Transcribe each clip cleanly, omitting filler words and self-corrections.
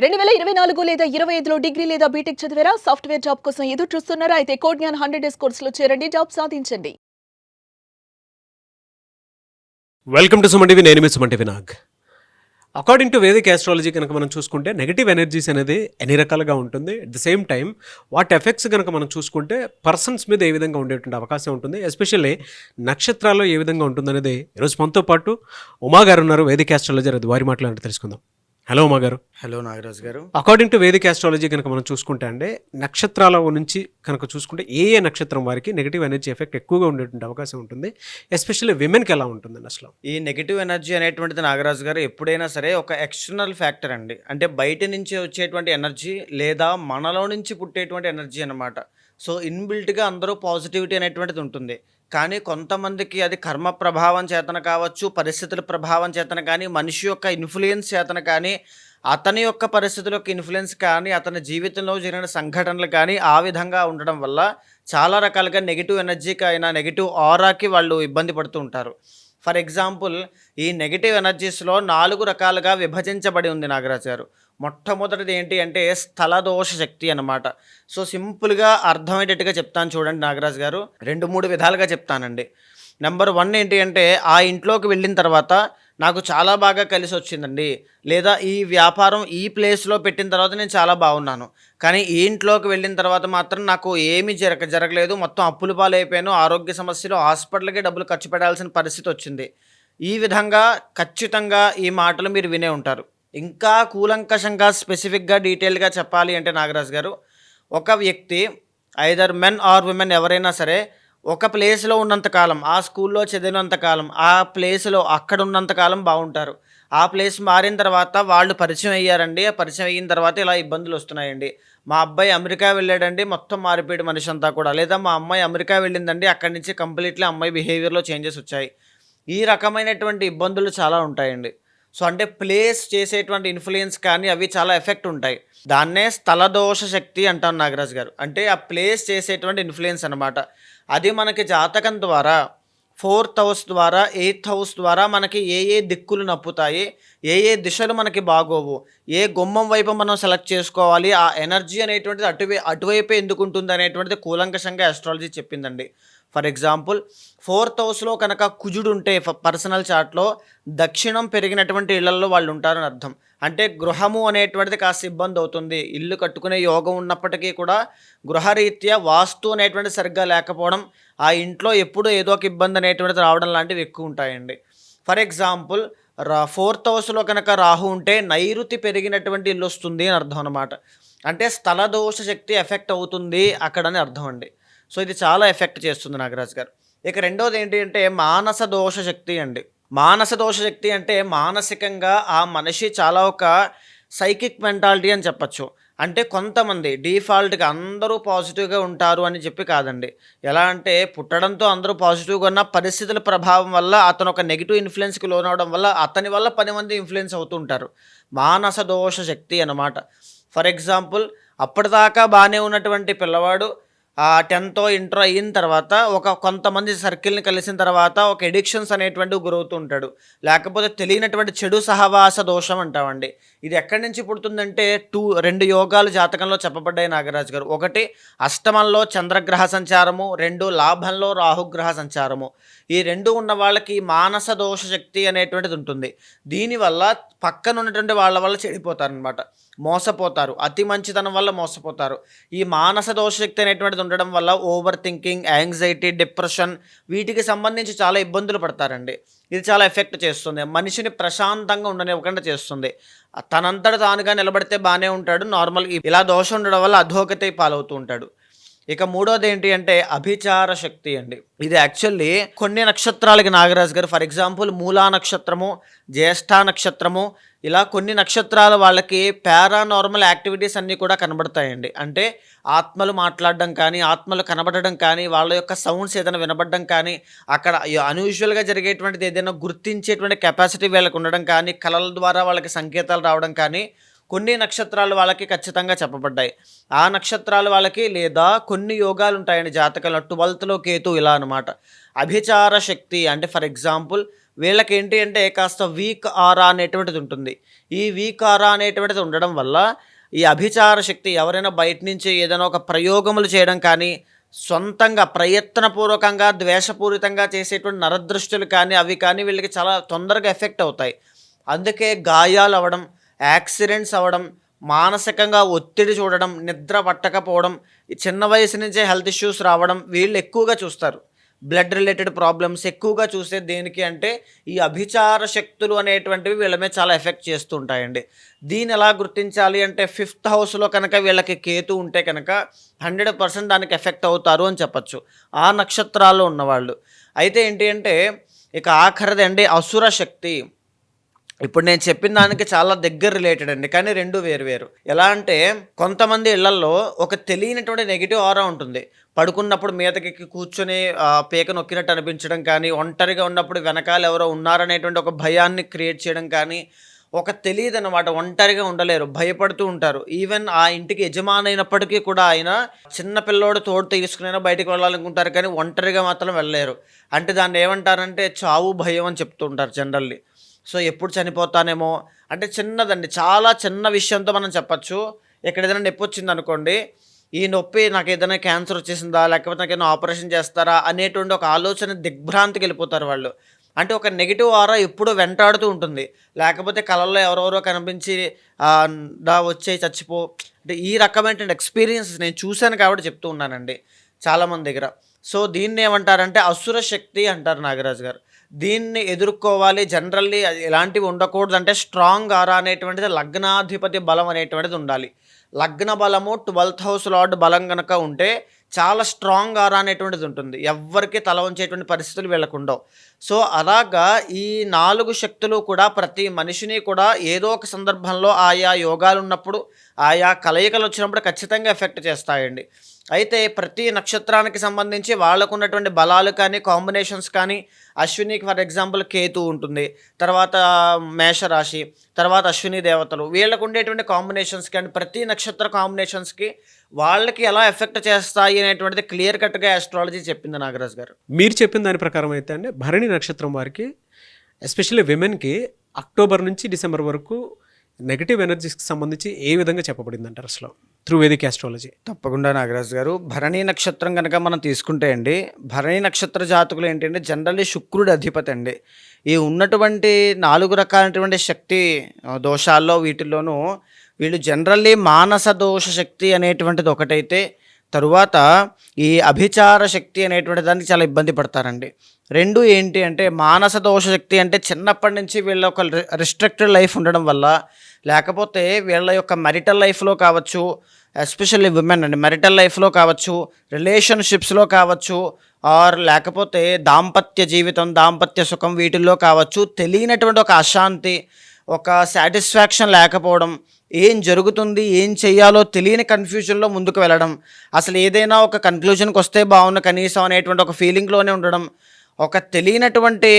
2024 లేదా 25లో డిగ్రీ లేదా బీటెక్ చదివారా? సాఫ్ట్‌వేర్ జాబ్ కోసం ఎదురు చూస్తున్నారా? అయితే కోడ్ జ్ఞాన్ 100 డేస్ కోర్సులో చేరండి. జాబ్ సాధించండి. Welcome to Suman TV. నేను మీ Suman TV Nag. According to Vedic astrology కనుక మనం చూసుకుంటే నెగిటివ్ ఎనర్జీస్ అనేది ఎన్ని రకాలుగా ఉంటుంది. అట్ ద సేమ్ టైం వాటి ఎఫెక్ట్స్ కనుక మనం చూసుకుంటే పర్సన్స్ మీద ఏ విధంగా ఉండేటువంటి అవకాశం ఉంటుంది, ఎస్పెషల్లీ నక్షత్రాల్లో ఏ విధంగా ఉంటుందనేది ఈరోజు మనతో పాటు ఉమా గారు ఉన్నారు, వేదిక్ ఆస్ట్రాలజర్. అది వారి మాటలు తెలుసుకుందాం. హలో ఉమా గారు. హలో నాగరాజ్ గారు. అకార్డింగ్ టు వేదిక్ ఆస్ట్రాలజీ కనుక మనం చూసుకుంటే అంటే నక్షత్రాల నుంచి కనుక చూసుకుంటే ఏ నక్షత్రం వారికి నెగిటివ్ ఎనర్జీ ఎఫెక్ట్ ఎక్కువగా ఉండేటువంటి అవకాశం ఉంటుంది, ఎస్పెషల్లీ విమెన్కి ఎలా ఉంటుందండి అసలు? ఈ నెగిటివ్ ఎనర్జీ అనేటువంటిది నాగరాజు గారు ఎప్పుడైనా సరే ఒక ఎక్స్టర్నల్ ఫ్యాక్టర్ అండి. అంటే బయట నుంచి వచ్చేటువంటి ఎనర్జీ లేదా మనలో నుంచి పుట్టేటువంటి ఎనర్జీ అనమాట. సో ఇన్బిల్ట్గా అందరూ పాజిటివిటీ అనేటువంటిది ఉంటుంది. కానీ కొంతమందికి అది కర్మ ప్రభావం చేతన కావచ్చు, పరిస్థితుల ప్రభావం చేతన కానీ, మనిషి యొక్క ఇన్ఫ్లుయెన్స్ చేతన కానీ, అతని యొక్క పరిస్థితుల యొక్క ఇన్ఫ్లుయెన్స్ కానీ, అతని జీవితంలో జరిగిన సంఘటనలు కానీ ఆ విధంగా ఉండడం వల్ల చాలా రకాలుగా నెగిటివ్ ఎనర్జీకి అయినా నెగిటివ్ ఆరాకి వాళ్ళు ఇబ్బంది పడుతూ ఉంటారు. ఫర్ ఎగ్జాంపుల్, ఈ నెగిటివ్ ఎనర్జీస్లో 4 రకాలుగా విభజించబడి ఉంది నాగరాజు గారు. మొట్టమొదటిది ఏంటి అంటే స్థలదోష శక్తి అన్నమాట. సో సింపుల్గా అర్థమయ్యేటట్టుగా చెప్తాను చూడండి నాగరాజు గారు. 2-3 విధాలుగా చెప్తానండి. నెంబర్ 1 ఏంటి అంటే, ఆ ఇంట్లోకి వెళ్ళిన తర్వాత నాకు చాలా బాగా కలిసి వచ్చిందండి, లేదా ఈ వ్యాపారం ఈ ప్లేస్లో పెట్టిన తర్వాత నేను చాలా బాగున్నాను, కానీ ఈ ఇంట్లోకి వెళ్ళిన తర్వాత మాత్రం నాకు ఏమీ జరగలేదు, మొత్తం అప్పుల పాలైపోయాను, ఆరోగ్య సమస్యలు, హాస్పిటల్కి డబ్బులు ఖర్చు పెట్టాల్సిన పరిస్థితి వచ్చింది. ఈ విధంగా ఖచ్చితంగా ఈ మాటలు మీరు వినే ఉంటారు. ఇంకా కూలంకషంగా స్పెసిఫిక్గా డీటెయిల్గా చెప్పాలి అంటే నాగరాజు గారు, ఒక వ్యక్తి ఐదర్ మెన్ ఆర్ విమెన్ ఎవరైనా సరే ఒక ప్లేస్లో ఉన్నంతకాలం, ఆ స్కూల్లో చదివినంతకాలం, ఆ ప్లేస్లో అక్కడ ఉన్నంతకాలం బాగుంటారు. ఆ ప్లేస్ మారిన తర్వాత వాళ్ళు పరిచయం అయ్యారండి. ఆ పరిచయం అయిన తర్వాత ఇలా ఇబ్బందులు వస్తున్నాయండి. మా అబ్బాయి అమెరికా వెళ్ళాడండి, మొత్తం మారిపోయాడు మనిషి అంతా కూడా. లేదా మా అమ్మాయి అమెరికా వెళ్ళిందండి, అక్కడి నుంచి కంప్లీట్లీ అమ్మాయి బిహేవియర్లో చేంజెస్ వచ్చాయి. ఈ రకమైనటువంటి ఇబ్బందులు చాలా ఉంటాయండి. సో అంటే ప్లేస్ చేసేటువంటి ఇన్ఫ్లుయెన్స్ కానీ అవి చాలా ఎఫెక్ట్ ఉంటాయి. దాన్నే స్థలదోష శక్తి అంటాం నాగరాజు గారు. అంటే ఆ ప్లేస్ చేసేటువంటి ఇన్ఫ్లుయెన్స్ అనమాట. అది మనకి జాతకం ద్వారా 4th హౌస్ ద్వారా 8th హౌస్ ద్వారా మనకి ఏ దిక్కులు నప్పుతాయి, ఏ దిశలు మనకి బాగోవు, ఏ గుమ్మం వైపు మనం సెలెక్ట్ చేసుకోవాలి, ఆ ఎనర్జీ అనేటువంటిది అటువైపే ఎందుకు ఉంటుంది అనేటువంటిది కూలంకషంగా ఆస్ట్రాలజీ చెప్పిందండి. ఫర్ ఎగ్జాంపుల్, 4th హౌస్లో కనుక కుజుడు ఉంటే పర్సనల్ చార్ట్లో దక్షిణం పెరిగినటువంటి ఇళ్లలో వాళ్ళు ఉంటారని అర్థం. అంటే గృహము అనేటువంటిది కాస్త ఇబ్బంది అవుతుంది. ఇల్లు కట్టుకునే యోగం ఉన్నప్పటికీ కూడా గృహరీత్యా వాస్తు అనేటువంటి సరిగ్గా లేకపోవడం, ఆ ఇంట్లో ఎప్పుడు ఏదో ఒక ఇబ్బంది అనేటువంటిది రావడం లాంటివి ఎక్కువ ఉంటాయండి. ఫర్ ఎగ్జాంపుల్, 4th హౌస్లో కనుక రాహు ఉంటే నైరుతి పెరిగినటువంటి ఇల్లు వస్తుంది అని అర్థం అనమాట. అంటే స్థలదోష శక్తి ఎఫెక్ట్ అవుతుంది అక్కడని అర్థం అండి. సో ఇది చాలా ఎఫెక్ట్ చేస్తుంది నాగరాజు గారు. ఇక రెండోది ఏంటి అంటే మానస దోష శక్తి అండి. మానస దోష శక్తి అంటే మానసికంగా ఆ మనిషి చాలా ఒక సైకిక్ మెంటాలిటీ అని చెప్పచ్చు. అంటే కొంతమంది డిఫాల్ట్గా అందరూ పాజిటివ్గా ఉంటారు అని చెప్పి కాదండి. ఎలా అంటే పుట్టడంతో అందరూ పాజిటివ్గా ఉన్న పరిస్థితుల ప్రభావం వల్ల అతను ఒక నెగిటివ్ ఇన్ఫ్లుయెన్స్కి లోనవడం వల్ల అతని వల్ల 10 మంది ఇన్ఫ్లుయెన్స్ అవుతూ ఉంటారు. మానస దోష శక్తి అన్నమాట. ఫర్ ఎగ్జాంపుల్, అప్పటిదాకా బాగానే ఉన్నటువంటి పిల్లవాడు 10th ఇంటర్ అయిన తర్వాత కొంతమంది సర్కిల్ని కలిసిన తర్వాత ఒక ఎడిక్షన్స్ అనేటువంటివి గురవుతూ ఉంటాడు. లేకపోతే తెలియనటువంటి చెడు సహవాస దోషం అంటామండి. ఇది ఎక్కడి నుంచి పుడుతుందంటే 2 యోగాలు జాతకంలో చెప్పబడ్డాయి నాగరాజు గారు. ఒకటి అష్టమంలో చంద్రగ్రహ సంచారము, 2 లాభంలో రాహుగ్రహ సంచారము. ఈ 2 ఉన్న వాళ్ళకి మానస దోష శక్తి అనేటువంటిది ఉంటుంది. దీనివల్ల పక్కన ఉన్నటువంటి వాళ్ళ వల్ల చెడిపోతారనమాట, మోసపోతారు, అతి మంచితనం వల్ల మోసపోతారు. ఈ మానస దోష శక్తి అనేటువంటిది ఉండడం వల్ల ఓవర్ థింకింగ్, యాంగ్జైటీ, డిప్రెషన్ వీటికి సంబంధించి చాలా ఇబ్బందులు పడతారండి. ఇది చాలా ఎఫెక్ట్ చేస్తుంది, మనిషిని ప్రశాంతంగా ఉండనివ్వకుండా చేస్తుంది. తనంతట తానుగా నిలబడితే బాగానే ఉంటాడు, నార్మల్గా ఇలా దోషం ఉండడం వల్ల అధోగతి పాలవుతూ ఉంటాడు. ఇక మూడోది ఏంటి అంటే అభిచార శక్తి అండి. ఇది యాక్చువల్లీ కొన్ని నక్షత్రాలకి నాగరాజు గారు, ఫర్ ఎగ్జాంపుల్ మూలా నక్షత్రము, జ్యేష్ఠ నక్షత్రము, ఇలా కొన్ని నక్షత్రాల వాళ్ళకి పారానార్మల్ యాక్టివిటీస్ అన్నీ కూడా కనబడతాయండి. అంటే ఆత్మలు మాట్లాడడం కానీ, ఆత్మలు కనబడడం కానీ, వాళ్ళ యొక్క సౌండ్స్ ఏదైనా వినబడడం కానీ, అక్కడ అన్యూజువల్గా జరిగేటువంటిది ఏదైనా గుర్తించేటువంటి కెపాసిటీ వీళ్ళకి ఉండడం కానీ, కళల ద్వారా వాళ్ళకి సంకేతాలు రావడం కానీ కొన్ని నక్షత్రాలు వాళ్ళకి ఖచ్చితంగా చెప్పబడ్డాయి. ఆ నక్షత్రాలు వాళ్ళకి లేదా కొన్ని యోగాలు ఉంటాయండి జాతకంలో. 12th కేతు ఇలా అనమాట. అభిచార శక్తి అంటే ఫర్ ఎగ్జాంపుల్ వీళ్ళకి ఏంటి అంటే కాస్త వీక్ ఆరా అనేటువంటిది ఉంటుంది. ఈ వీక్ ఆరా అనేటువంటిది ఉండడం వల్ల ఈ అభిచార శక్తి ఎవరైనా బయట నుంచి ఏదైనా ఒక ప్రయోగములు చేయడం కానీ, సొంతంగా ప్రయత్నపూర్వకంగా ద్వేషపూరితంగా చేసేటువంటి నరదృష్టులు కానీ అవి కానీ వీళ్ళకి చాలా తొందరగా ఎఫెక్ట్ అవుతాయి. అందుకే గాయాలు అవ్వడం, యాక్సిడెంట్స్ అవ్వడం, మానసికంగా ఒత్తిడి చూడడం, నిద్ర పట్టకపోవడం, ఈ చిన్న వయసు నుంచే హెల్త్ ఇష్యూస్ రావడం వీళ్ళు ఎక్కువగా చూస్తారు. బ్లడ్ రిలేటెడ్ ప్రాబ్లమ్స్ ఎక్కువగా చూసే దేనికి అంటే ఈ అభిచార శక్తులు అనేటువంటివి వీళ్ళ మీద చాలా ఎఫెక్ట్ చేస్తూ ఉంటాయండి. దీన్ని ఎలా గుర్తించాలి అంటే 5th హౌస్లో కనుక వీళ్ళకి కేతు ఉంటే కనుక 100% దానికి ఎఫెక్ట్ అవుతారు అని చెప్పచ్చు, ఆ నక్షత్రాల్లో ఉన్నవాళ్ళు. అయితే ఏంటి అంటే ఇక ఆఖరిది అండి అసుర శక్తి. ఇప్పుడు నేను చెప్పిన దానికి చాలా దగ్గర రిలేటెడ్ అండి, కానీ రెండు వేరు. ఎలా అంటే కొంతమంది ఇళ్లల్లో ఒక తెలియనటువంటి నెగిటివ్ ఆరా ఉంటుంది. పడుకున్నప్పుడు మీదకి కూర్చొని పీక నొక్కినట్టు అనిపించడం కానీ, ఒంటరిగా ఉన్నప్పుడు వెనకాల ఎవరో ఉన్నారనేటువంటి ఒక భయాన్ని క్రియేట్ చేయడం కానీ, ఒక తెలియదు అనమాట, ఒంటరిగా ఉండలేరు, భయపడుతూ ఉంటారు. ఈవెన్ ఆ ఇంటికి యజమాని అయినప్పటికీ కూడా ఆయన చిన్న పిల్లోడు తోడు తీసుకునైనా బయటకు వెళ్ళాలనుకుంటారు, కానీ ఒంటరిగా మాత్రం వెళ్ళలేరు. అంటే దాన్ని ఏమంటారంటే చావు భయం అని చెప్తూ ఉంటారు జనరల్లీ. సో ఎప్పుడు చనిపోతానేమో అంటే చిన్నదండి, చాలా చిన్న విషయంతో మనం చెప్పచ్చు. ఇక్కడ ఏదైనా నొప్పి వచ్చింది అనుకోండి, ఈ నొప్పి నాకు ఏదైనా క్యాన్సర్ వచ్చేసిందా, లేకపోతే నాకు ఏదైనా ఆపరేషన్ చేస్తారా అనేటువంటి ఒక ఆలోచన దిగ్భ్రాంతికి వెళ్ళిపోతారు వాళ్ళు. అంటే ఒక నెగిటివ్ ఆరా ఎప్పుడూ వెంటాడుతూ ఉంటుంది. లేకపోతే కళల్లో ఎవరెవరో కనిపించి వచ్చే చచ్చిపో అంటే ఈ రకమైనటువంటి ఎక్స్పీరియన్స్ నేను చూశాను కాబట్టి చెప్తూ ఉన్నానండి చాలామంది దగ్గర. సో దీన్ని ఏమంటారంటే అసుర శక్తి అంటారు నాగరాజు గారు. దీన్ని ఎదుర్కోవాలి. జనరల్లీ ఎలాంటివి ఉండకూడదు అంటే స్ట్రాంగ్ ఆరా అనేటువంటిది లగ్నాధిపతి బలం అనేటువంటిది ఉండాలి. లగ్న బలము 12th హౌస్ లార్డ్ బలం కనుక ఉంటే చాలా స్ట్రాంగ్ ఆరా అనేటువంటిది ఉంటుంది. ఎవ్వరికి తల వంచేటువంటి పరిస్థితులు వీళ్ళకు ఉండవు. సో అలాగా ఈ 4 శక్తులు కూడా ప్రతి మనిషిని కూడా ఏదో ఒక సందర్భంలో ఆయా యోగాలు ఉన్నప్పుడు, ఆయా కలయికలు వచ్చినప్పుడు ఖచ్చితంగా ఎఫెక్ట్ చేస్తాయండి. అయితే ప్రతి నక్షత్రానికి సంబంధించి వాళ్ళకు ఉన్నటువంటి బలాలు కానీ, కాంబినేషన్స్ కానీ, అశ్వినికి ఫర్ ఎగ్జాంపుల్ కేతు ఉంటుంది, తర్వాత మేషరాశి, తర్వాత అశ్విని దేవతలు, వీళ్ళకు ఉండేటువంటి కాంబినేషన్స్ కానీ ప్రతి నక్షత్ర కాంబినేషన్స్కి వాళ్ళకి ఎలా ఎఫెక్ట్ చేస్తాయి అనేటువంటిది క్లియర్ కట్గా ఆస్ట్రాలజీ చెప్పింది నాగరాజ్ గారు. మీరు చెప్పిన దాని ప్రకారం అయితే అండి భరణి నక్షత్రం వారికి ఎస్పెషల్లీ విమెన్కి అక్టోబర్ నుంచి డిసెంబర్ వరకు నెగటివ్ ఎనర్జీస్కి సంబంధించి ఏ విధంగా చెప్పబడింది అంటారు అసలు త్రూ వేదిక్ ఆస్ట్రాలజీ? తప్పకుండా నాగరాజు గారు, భరణి నక్షత్రం కనుక మనం తీసుకుంటే అండి, భరణి నక్షత్ర జాతకులు ఏంటంటే జనరల్లీ శుక్రుడి అధిపతి అండి. ఈ ఉన్నటువంటి 4 రకాలైనటువంటి శక్తి దోషాల్లో వీటిల్లోనూ వీళ్ళు జనరల్లీ మానస దోష శక్తి అనేటువంటిది ఒకటైతే, తరువాత ఈ అభిచార శక్తి అనేటువంటి దానికి చాలా ఇబ్బంది పడతారండి. రెండు ఏంటి అంటే మానస దోష శక్తి అంటే చిన్నప్పటి నుంచి వీళ్ళ ఒక రిస్ట్రిక్టెడ్ లైఫ్ ఉండడం వల్ల, లేకపోతే వీళ్ళ యొక్క మెరిటల్ లైఫ్లో కావచ్చు, ఎస్పెషల్లీ విమెన్ అండి, మెరిటల్ లైఫ్లో కావచ్చు, రిలేషన్షిప్స్లో కావచ్చు, ఆర్ లేకపోతే దాంపత్య జీవితం, దాంపత్య సుఖం వీటిల్లో కావచ్చు, తెలియనటువంటి ఒక అశాంతి, ఒక సాటిస్ఫాక్షన్ లేకపోవడం, ఏం జరుగుతుంది ఏం చెయ్యాలో తెలియని కన్ఫ్యూజన్లో ముందుకు వెళ్ళడం, అసలు ఏదైనా ఒక కన్క్లూజన్కి వస్తే బాగుండు కనీసం అనేటువంటి ఒక ఫీలింగ్లోనే ఉండడం, ఒక తెలియనటువంటి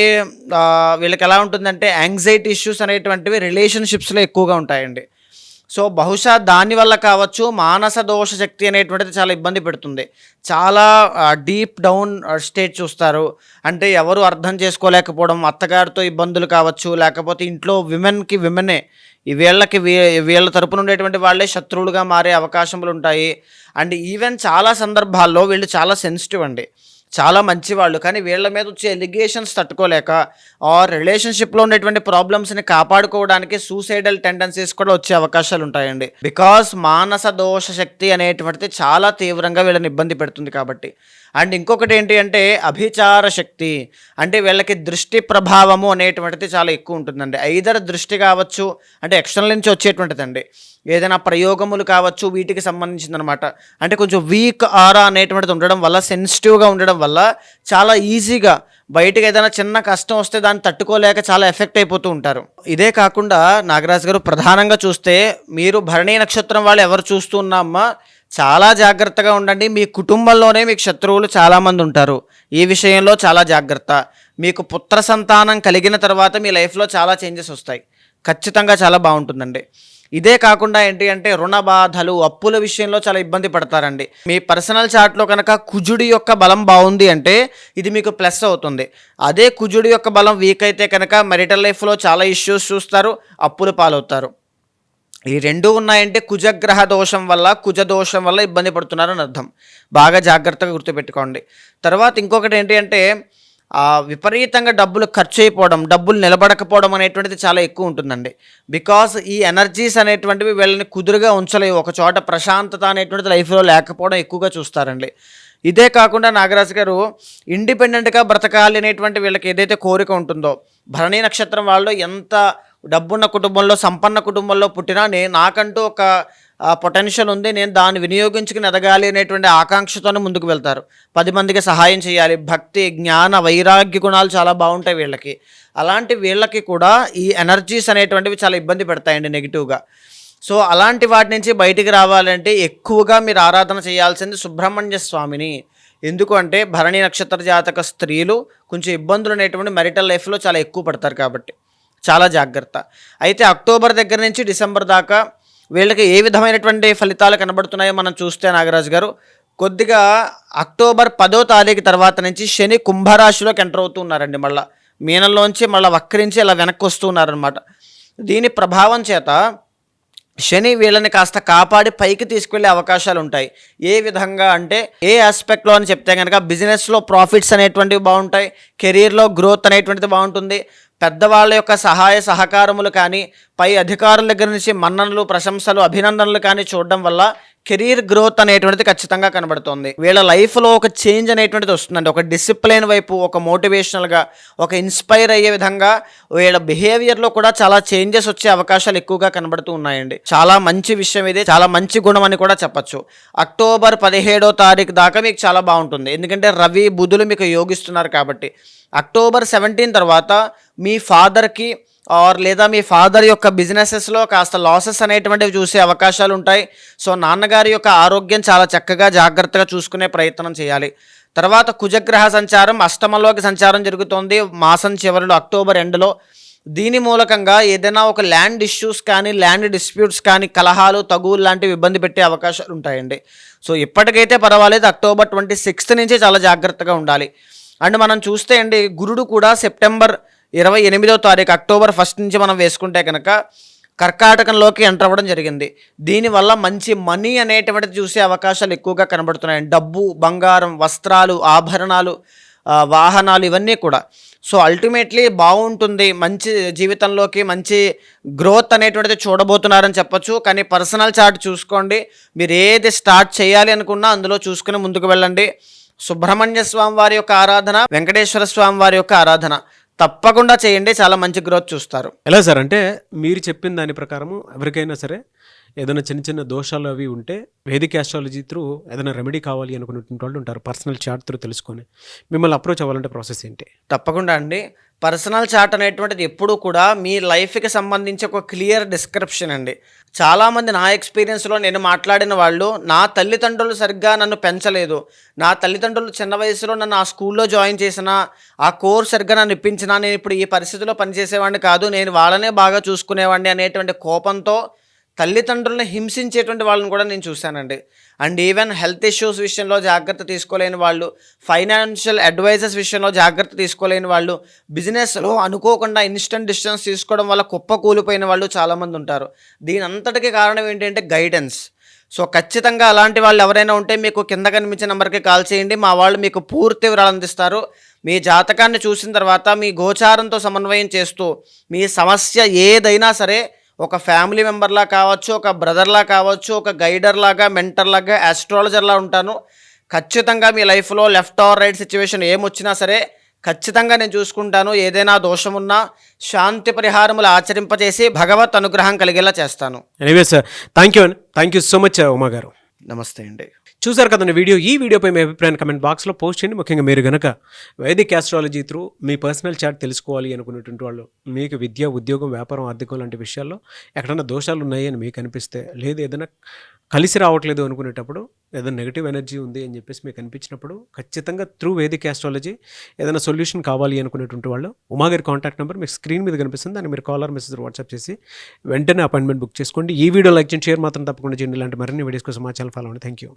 వీళ్ళకి ఎలా ఉంటుందంటే యాంగ్జైటీ ఇష్యూస్ అనేటువంటివి రిలేషన్షిప్స్లో ఎక్కువగా ఉంటాయండి. సో బహుశా దానివల్ల కావచ్చు మానస దోష శక్తి అనేటువంటిది చాలా ఇబ్బంది పెడుతుంది. చాలా డీప్ డౌన్ స్టేట్ చూస్తారు. అంటే ఎవరు అర్థం చేసుకోలేకపోవడం, అత్తగారితో ఇబ్బందులు కావచ్చు, లేకపోతే ఇంట్లో విమెన్కి విమెనే వీళ్ళ తరపున ఉండేటువంటి వాళ్ళే శత్రువులుగా మారే అవకాశములు ఉంటాయి. అండ్ ఈవెన్ చాలా సందర్భాల్లో వీళ్ళు చాలా సెన్సిటివ్ అండి, చాలా మంచివాళ్ళు, కానీ వీళ్ళ మీద వచ్చే ఎలిగేషన్స్ తట్టుకోలేక ఆర్ రిలేషన్షిప్లో ఉండేటువంటి ప్రాబ్లమ్స్ని కాపాడుకోవడానికి సూసైడల్ టెండెన్సీస్ కూడా వచ్చే అవకాశాలు ఉంటాయండి. బికాస్ మానస దోష శక్తి అనేటువంటిది చాలా తీవ్రంగా వీళ్ళని ఇబ్బంది పెడుతుంది కాబట్టి. అండ్ ఇంకొకటి ఏంటి అంటే అభిచార శక్తి అంటే వీళ్ళకి దృష్టి ప్రభావము అనేటువంటిది చాలా ఎక్కువ ఉంటుందండి. ఐదర్ దృష్టి కావచ్చు, అంటే ఎక్స్టర్నల్ నుంచి వచ్చేటువంటిదండి, ఏదైనా ప్రయోగములు కావచ్చు, వీటికి సంబంధించిందనమాట. అంటే కొంచెం వీక్ ఆరా అనేటువంటిది ఉండడం వల్ల, సెన్సిటివ్గా ఉండడం వల్ల చాలా ఈజీగా బయటకు ఏదైనా చిన్న కష్టం వస్తే దాన్ని తట్టుకోలేక చాలా ఎఫెక్ట్ అయిపోతూ ఉంటారు. ఇదే కాకుండా నాగరాజు గారు ప్రధానంగా చూస్తే మీరు భరణి నక్షత్రం వాళ్ళు ఎవరు చూస్తూ ఉన్నామా చాలా జాగ్రత్తగా ఉండండి. మీ కుటుంబంలోనే మీకు శత్రువులు చాలామంది ఉంటారు, ఈ విషయంలో చాలా జాగ్రత్త. మీకు పుత్ర సంతానం కలిగిన తర్వాత మీ లైఫ్లో చాలా చేంజెస్ వస్తాయి, ఖచ్చితంగా చాలా బాగుంటుందండి. ఇదే కాకుండా ఏంటి అంటే రుణ బాధలు, అప్పుల విషయంలో చాలా ఇబ్బంది పడతారండి. మీ పర్సనల్ చార్ట్లో కనుక కుజుడి యొక్క బలం బాగుంది అంటే ఇది మీకు ప్లస్ అవుతుంది. అదే కుజుడి యొక్క బలం వీక్ అయితే కనుక మెరిటల్ లైఫ్లో చాలా ఇష్యూస్ చూస్తారు, అప్పుల పాలవుతారు. ఈ రెండు ఉన్నాయంటే కుజగ్రహ దోషం వల్ల, కుజ దోషం వల్ల ఇబ్బంది పడుతున్నారని అర్థం. బాగా జాగ్రత్తగా గుర్తుపెట్టుకోండి. తర్వాత ఇంకొకటి ఏంటి అంటే విపరీతంగా డబ్బులు ఖర్చు అయిపోవడం, డబ్బులు నిలబడకపోవడం అనేటువంటిది చాలా ఎక్కువ ఉంటుందండి. బికాస్ ఈ ఎనర్జీస్ అనేటువంటివి వీళ్ళని కుదురుగా ఉంచలేవు. ఒక చోట ప్రశాంతత అనేటువంటిది లైఫ్లో లేకపోవడం ఎక్కువగా చూస్తారండి. ఇదే కాకుండా నాగరాజు గారు ఇండిపెండెంట్గా బ్రతకాలి అనేటువంటి వీళ్ళకి ఏదైతే కోరిక ఉంటుందో, భరణి నక్షత్రం వాళ్ళు ఎంత డబ్బున్న కుటుంబంలో, సంపన్న కుటుంబంలో పుట్టినా నాకంటూ ఒక పొటెన్షియల్ ఉంది, నేను దాన్ని వినియోగించుకుని ఎదగాలి అనేటువంటి ఆకాంక్షతోనే ముందుకు వెళ్తారు. 10 మందికి సహాయం చేయాలి, భక్తి, జ్ఞాన, వైరాగ్య గుణాలు చాలా బాగుంటాయి వీళ్ళకి. అలాంటి వీళ్ళకి కూడా ఈ ఎనర్జీస్ అనేటువంటివి చాలా ఇబ్బంది పెడతాయండి నెగిటివ్గా. సో అలాంటి వాటి నుంచి బయటికి రావాలంటే ఎక్కువగా మీరు ఆరాధన చేయాల్సింది సుబ్రహ్మణ్య స్వామిని. ఎందుకు అంటే భరణి నక్షత్ర జాతక స్త్రీలు కొంచెం ఇబ్బందులు అనేటువంటి మెరిటల్ లైఫ్లో చాలా ఎక్కువ పడతారు కాబట్టి చాలా జాగ్రత్త. అయితే అక్టోబర్ దగ్గర నుంచి డిసెంబర్ దాకా వీళ్ళకి ఏ విధమైనటువంటి ఫలితాలు కనబడుతున్నాయో మనం చూస్తే నాగరాజు గారు, కొద్దిగా అక్టోబర్ 10వ తారీఖు తర్వాత నుంచి శని కుంభరాశిలోకి ఎంటర్ అవుతూ ఉన్నారండి. మళ్ళీ మీనంలోంచి మళ్ళీ వక్రించి ఇలా వెనక్కి వస్తూ ఉన్నారనమాట. దీని ప్రభావం చేత శని వీళ్ళని కాస్త కాపాడి పైకి తీసుకెళ్లే అవకాశాలు ఉంటాయి. ఏ విధంగా అంటే ఏ ఆస్పెక్ట్లో అని చెప్తే కనుక బిజినెస్లో ప్రాఫిట్స్ అనేటువంటివి బాగుంటాయి, కెరీర్లో గ్రోత్ అనేటువంటిది బాగుంటుంది, పెద్దవాళ్ళ యొక్క సహాయ సహకారములు కానీ, పై అధికారుల దగ్గర నుంచి మన్ననలు, ప్రశంసలు, అభినందనలు కానీ చూడడం వల్ల కెరీర్ గ్రోత్ అనేటువంటిది ఖచ్చితంగా కనబడుతుంది. వీళ్ళ లైఫ్లో ఒక చేంజ్ అనేటువంటిది వస్తుందండి. ఒక డిసిప్లిన్ వైపు, ఒక మోటివేషనల్గా, ఒక ఇన్స్పైర్ అయ్యే విధంగా వీళ్ళ బిహేవియర్లో కూడా చాలా చేంజెస్ వచ్చే అవకాశాలు ఎక్కువగా కనబడుతూ ఉన్నాయండి. చాలా మంచి విషయం ఇది, చాలా మంచి గుణం అని కూడా చెప్పచ్చు. అక్టోబర్ 17వ తారీఖు దాకా మీకు చాలా బాగుంటుంది. ఎందుకంటే రవి, బుధులు మీకు యోగిస్తున్నారు కాబట్టి. అక్టోబర్ 17 తర్వాత మీ ఫాదర్కి లేదా మీ ఫాదర్ యొక్క బిజినెసెస్లో కాస్త లాసెస్ అనేటువంటివి చూసే అవకాశాలు ఉంటాయి. సో నాన్నగారి యొక్క ఆరోగ్యం చాలా చక్కగా జాగ్రత్తగా చూసుకునే ప్రయత్నం చేయాలి. తర్వాత కుజగ్రహ సంచారం అష్టమంలోకి సంచారం జరుగుతోంది మాసం చివరిలో, అక్టోబర్ ఎండ్లో. దీని మూలకంగా ఏదైనా ఒక ల్యాండ్ ఇష్యూస్ కానీ, ల్యాండ్ డిస్ప్యూట్స్ కానీ, కలహాలు, తగువులు లాంటివి ఇబ్బంది పెట్టే అవకాశాలు ఉంటాయండి. సో ఇప్పటికైతే పర్వాలేదు, అక్టోబర్ 26 నుంచి చాలా జాగ్రత్తగా ఉండాలి. అండ్ మనం చూస్తే అండి గురుడు కూడా సెప్టెంబర్ 28వ తారీఖు, అక్టోబర్ 1 నుంచి మనం వేసుకుంటే కనుక కర్కాటకంలోకి ఎంటర్ అవ్వడం జరిగింది. దీనివల్ల మంచి మనీ అనేటువంటిది చూసే అవకాశాలు ఎక్కువగా కనబడుతున్నాయి. డబ్బు, బంగారం, వస్త్రాలు, ఆభరణాలు, వాహనాలు, ఇవన్నీ కూడా. సో అల్టిమేట్లీ బాగుంటుంది, మంచి జీవితంలోకి మంచి గ్రోత్ అనేటువంటిది చూడబోతున్నారని చెప్పొచ్చు. కానీ పర్సనల్ చార్ట్ చూసుకోండి, మీరు ఏది స్టార్ట్ చేయాలి అనుకున్నా అందులో చూసుకుని ముందుకు వెళ్ళండి. సుబ్రహ్మణ్య స్వామి వారి యొక్క ఆరాధన, వెంకటేశ్వర స్వామి వారి యొక్క ఆరాధన తప్పకుండా చేయండి, చాలా మంచి గ్రోత్ చూస్తారు. ఎలా సార్ అంటే మీరు చెప్పిన దాని ప్రకారము ఎవరికైనా సరే ఏదైనా చిన్న చిన్న దోషాలు అవి ఉంటే వేదిక ఆస్ట్రాలజీ త్రూ ఏదైనా రెమెడీ కావాలి అనుకునేటువంటి వాళ్ళు ఉంటారు. పర్సనల్ చార్ట్ త్రూ తెలుసుకొని మిమ్మల్ని అప్రోచ్ అవ్వాలంటే ప్రాసెస్ ఏంటి? తప్పకుండా అండి. పర్సనల్ చార్ట్ అనేటువంటిది ఎప్పుడూ కూడా మీ లైఫ్కి సంబంధించి ఒక క్లియర్ డిస్క్రిప్షన్ అండి. చాలామంది నా ఎక్స్పీరియన్స్లో నేను మాట్లాడిన వాళ్ళు, నా తల్లిదండ్రులు సరిగ్గా నన్ను పెంచలేదు, నా తల్లిదండ్రులు చిన్న వయసులో నన్ను ఆ స్కూల్లో జాయిన్ చేసిన, ఆ కోర్స్ సరిగ్గా నన్ను ఇప్పించినా నేను ఇప్పుడు ఈ పరిస్థితిలో పనిచేసేవాడిని కాదు, నేను వాళ్ళనే బాగా చూసుకునేవాడిని అనేటువంటి కోపంతో తల్లిదండ్రులను హింసించేటువంటి వాళ్ళని కూడా నేను చూశానండి. అండ్ ఈవెన్ హెల్త్ ఇష్యూస్ విషయంలో జాగ్రత్త తీసుకోలేని వాళ్ళు, ఫైనాన్షియల్ అడ్వైజర్స్ విషయంలో జాగ్రత్త తీసుకోలేని వాళ్ళు, బిజినెస్లో అనుకోకుండా ఇన్స్టెంట్ డిసిషన్స్ తీసుకోవడం వల్ల కుప్ప కూలిపోయిన వాళ్ళు చాలామంది ఉంటారు. దీని అంతటికీ కారణం ఏంటంటే గైడెన్స్. సో ఖచ్చితంగా అలాంటి వాళ్ళు ఎవరైనా ఉంటే మీకు కింద కనిపించే నెంబర్కి కాల్ చేయండి, మా వాళ్ళు మీకు పూర్తి వివరాలు అందిస్తారు. మీ జాతకాన్ని చూసిన తర్వాత మీ గోచారంతో సమన్వయం చేస్తూ మీ సమస్య ఏదైనా సరే ఒక ఫ్యామిలీ మెంబర్లా కావచ్చు, ఒక బ్రదర్లా కావచ్చు, ఒక గైడర్లాగా, మెంటర్లాగా, ఆస్ట్రాలజర్లా ఉంటాను. ఖచ్చితంగా మీ లైఫ్లో లెఫ్ట్ ఆర్ రైట్ సిచ్యువేషన్ ఏమొచ్చినా సరే ఖచ్చితంగా నేను చూసుకుంటాను. ఏదైనా దోషం ఉన్నా శాంతి పరిహారములు ఆచరింపజేసి భగవత్ అనుగ్రహం కలిగేలా చేస్తాను. Anyway sir, thank you so much Uma గారు. నమస్తే అండి. చూసారు కదండి వీడియో. ఈ వీడియోపై మీ అభిప్రాయాన్ని కమెంట్ బాక్స్లో పోస్ట్ చేయండి. ముఖ్యంగా మీరు కనుక వైదిక్ ఆస్ట్రాలజీ త్రూ మీ పర్సనల్ చార్ట్ తెలుసుకోవాలి అనుకునేటువంటి వాళ్ళు, మీకు విద్య, ఉద్యోగం, వ్యాపారం, ఆర్థికం లాంటి విషయాల్లో ఎక్కడైనా దోషాలు ఉన్నాయి అని మీకు అనిపిస్తే, లేదు ఏదైనా కలిసి రావట్లేదు అనుకునేటప్పుడు ఏదైనా నెగిటివ్ ఎనర్జీ ఉంది అని చెప్పేసి మీకు అనిపించినప్పుడు ఖచ్చితంగా త్రూ వేదిక్ ఆస్ట్రాలజీ ఏదైనా సొల్యూషన్ కావాలి అనుకునేటువంటి వాళ్ళు ఉమాగారి కాంటాక్ట్ నెంబర్ మీకు స్క్రీన్ మీద కనిపిస్తుంది, దాన్ని మీరు కాలర్ మెసేజ్ వాట్సాప్ చేసి వెంటనే అపాయింట్మెంట్ బుక్ చేసుకోండి. ఈ వీడియో లైక్ చేయండి, షేర్ మాత్రం తప్పకుండా చేయండి. ఇలాంటి మరిన్ని వీడియోస్ కోసం మా ఛానల్ ఫాలో అవ్వండి. Thank you.